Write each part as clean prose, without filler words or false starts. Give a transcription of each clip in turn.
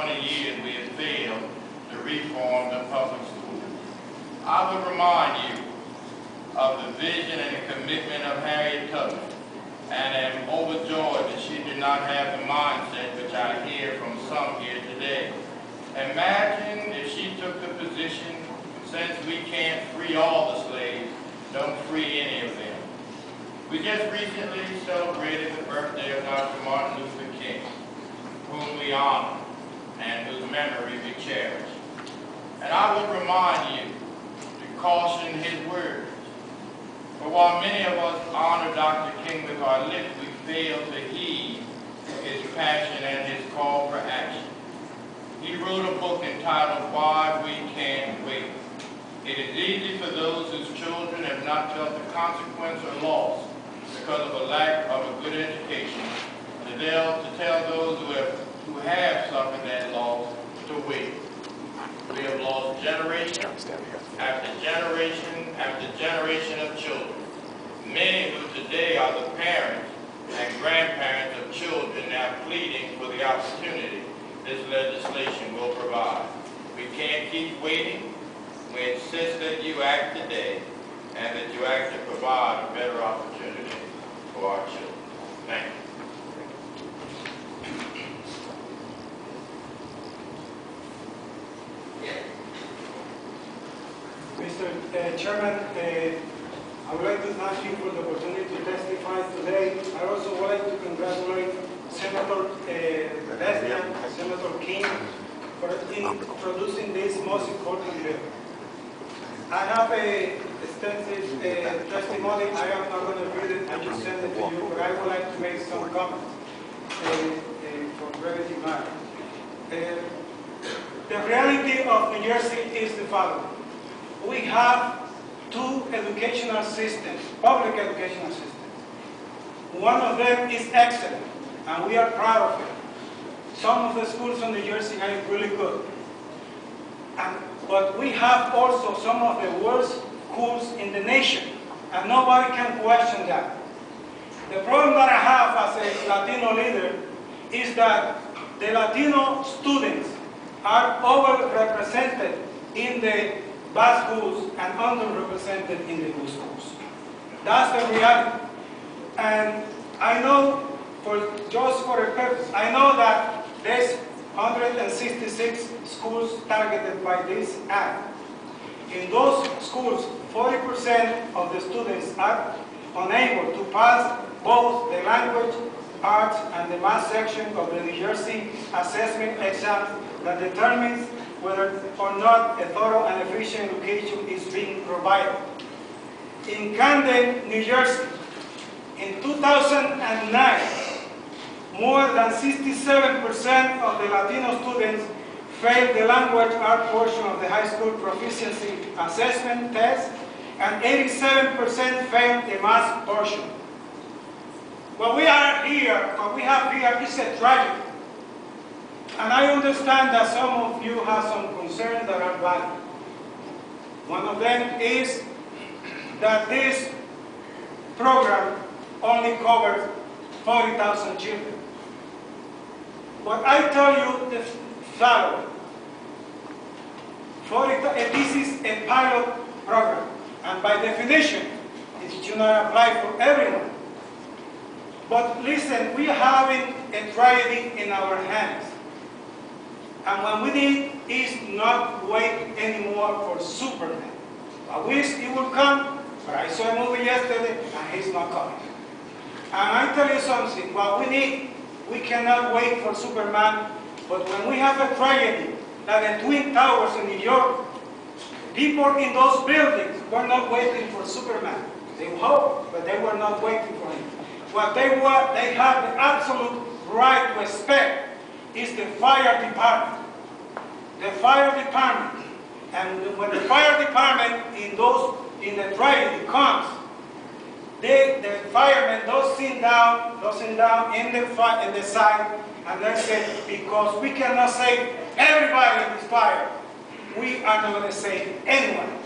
20 years we have failed to reform the public schools. I would remind you of the vision and the commitment of Harriet Tubman, and am overjoyed that she did not have the mindset which I hear from some here today. Imagine if she took the position, since we can't free all the slaves, don't free any of them. We just recently celebrated the birthday of Dr. Martin Luther King, whom we honor and whose memory we cherish. And I would remind you to caution his words. For while many of us honor Dr. King with our lips, we fail to heed his passion and his call for action. He wrote a book entitled Why We Can't Wait. It is easy for those whose children have not felt the consequence or loss because of a lack of a good education to tell those who have suffered that loss to wait. We have lost generation after generation after generation of children, many who today are the parents and grandparents of children now pleading for the opportunity this legislation will provide. We can't keep waiting. We insist that you act today and that you act to provide a better opportunity for our children. Thank you. Mr. Chairman, I would like to thank you for the opportunity to testify today. I also would like to congratulate Senator Reginald, Senator King, for introducing this most important bill. I have a extensive testimony. I am not going to read it. I just sent it to you, but I would like to make some comments for brevity matter. The reality of New Jersey is the following. We have two educational systems, public educational systems. One of them is excellent, and we are proud of it. Some of the schools in New Jersey are really good. But we have also some of the worst schools in the nation, and nobody can question that. The problem that I have as a Latino leader is that the Latino students are overrepresented in the bad schools and underrepresented in the good schools. That's the reality. And I know, just for a purpose, I know that there's 166 schools targeted by this act. In those schools, 40% of the students are unable to pass both the language, arts, and the math section of the New Jersey assessment exam that determines whether or not a thorough and efficient education is being provided. In Camden, New Jersey, in 2009, more than 67% of the Latino students failed the language art portion of the high school proficiency assessment test, and 87% failed the math portion. What we have here is a tragedy. And I understand that some of you have some concerns that are valid. One of them is that this program only covers 40,000 children. But I tell you the following. This is a pilot program, and by definition, it should not apply for everyone. But listen, we are having a tragedy in our hands. And what we need is not wait anymore for Superman. I wish he would come, but I saw a movie yesterday, and he's not coming. And I tell you something, what we need, we cannot wait for Superman, but when we have a tragedy, like the Twin Towers in New York, people in those buildings were not waiting for Superman. They hoped, but they were not waiting for him. What they have the absolute right to expect is the fire department. The fire department. And when the fire department in the tragedy comes, the firemen don't sit down in the side and they say, because we cannot save everybody in this fire, we are not going to save anyone.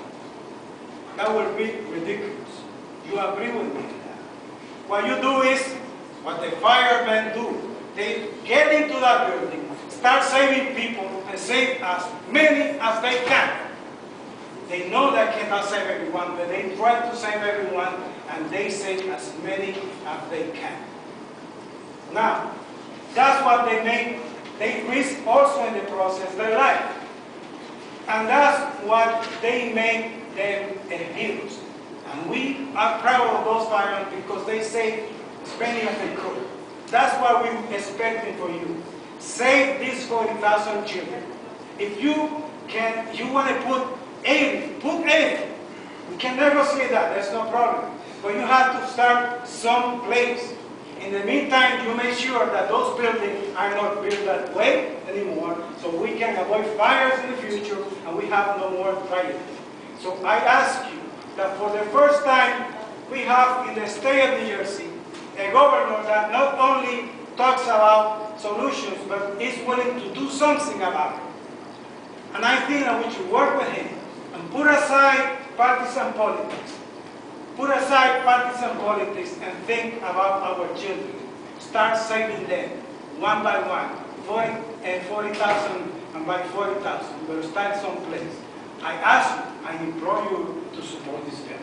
That would be ridiculous. You agree with me on that? What you do is what the firemen do. They get into that building, start saving people and save as many as they can. They know they cannot save everyone, but they try to save everyone, and they save as many as they can. Now, that's what they make. They risk also in the process their life. And that's what they make them heroes. And we are proud of those firemen because they saved as many as they could. That's what we're expecting for you. Save these 40,000 children. If you want to put 80, put 80. We can negotiate that, that's no problem. But you have to start someplace. In the meantime, you make sure that those buildings are not built that way anymore, so we can avoid fires in the future and we have no more tragedy. So I ask you that for the first time, we have in the state of New Jersey a governor that not only talks about solutions, but is willing to do something about it. And I think that we should work with him and put aside partisan politics. Put aside partisan politics and think about our children. Start saving them one by one, 40,000 and by 40,000. But start someplace. I ask you, I implore you to support this bill.